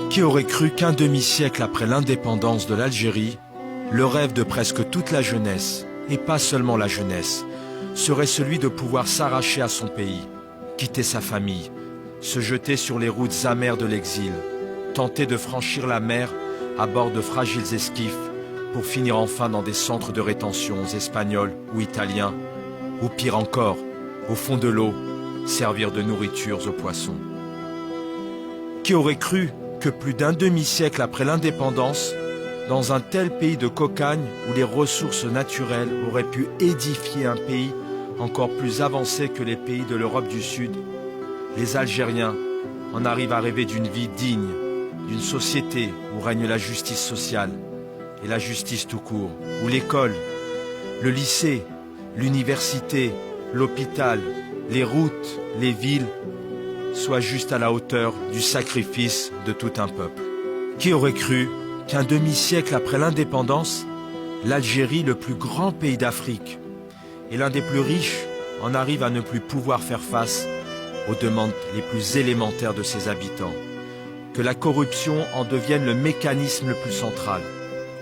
Qui aurait cru qu'un demi-siècle après l'indépendance de l'Algérie, le rêve de presque toute la jeunesse, et pas seulement la jeunesse, serait celui de pouvoir s'arracher à son pays, quitter sa famille, se jeter sur les routes amères de l'exil, tenter de franchir la mer à bord de fragiles esquifs pour finir enfin dans des centres de rétention espagnols ou italiens, ou pire encore, au fond de l'eau, servir de nourriture aux poissons. Qui aurait cru que plus d'un demi-siècle après l'indépendance, dans un tel pays de cocagne où les ressources naturelles auraient pu édifier un pays encore plus avancé que les pays de l'Europe du Sud, les Algériens en arrivent à rêver d'une vie digne, d'une société où règne la justice sociale et la justice tout court, où l'école, le lycée, l'université, l'hôpital, les routes, les villes soient juste à la hauteur du sacrifice de tout un peuple. Qui aurait cru qu'un demi-siècle après l'indépendance, l'Algérie, le plus grand pays d'Afrique et l'un des plus riches, en arrive à ne plus pouvoir faire face aux demandes les plus élémentaires de ses habitants, que la corruption en devienne le mécanisme le plus central.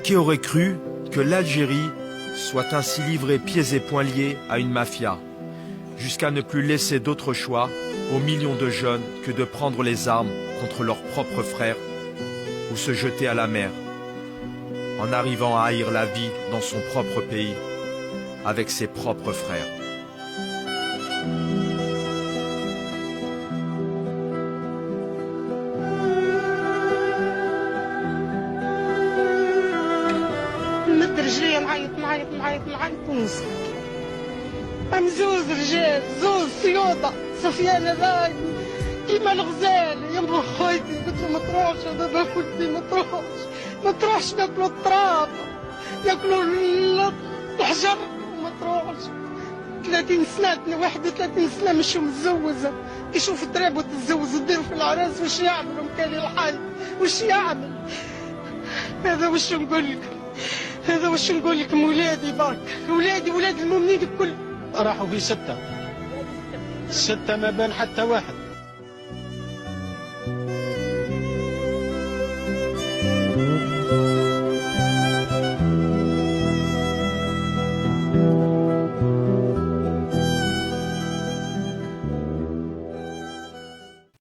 Qui aurait cru que l'Algérie soit ainsi livrée pieds et poings liés à une mafia, jusqu'à ne plus laisser d'autre choix aux millions de jeunes que de prendre les armes contre leurs propres frères ou se jeter à la mer, en arrivant à haïr la vie dans son propre pays, avec ses propres frères. ونسكت. زوز رجال زوز سيوطة سفيان هذا كيما الغزال ينبغ خويتي قلت له ما تروحش هذا ولدي ما تروحش ناكلوا التراب ناكلوا الحجر ما تروحش 30 سنة 31 سنة مش متزوجة يشوف التراب وتتزوج ودير في العراس وش يعملوا مكاني الحي وش يعمل هذا وش نقول لك هذا وش نقول لكم ولادي برك ولاد المؤمنين الكل راحوا في ستة ما بان حتى واحد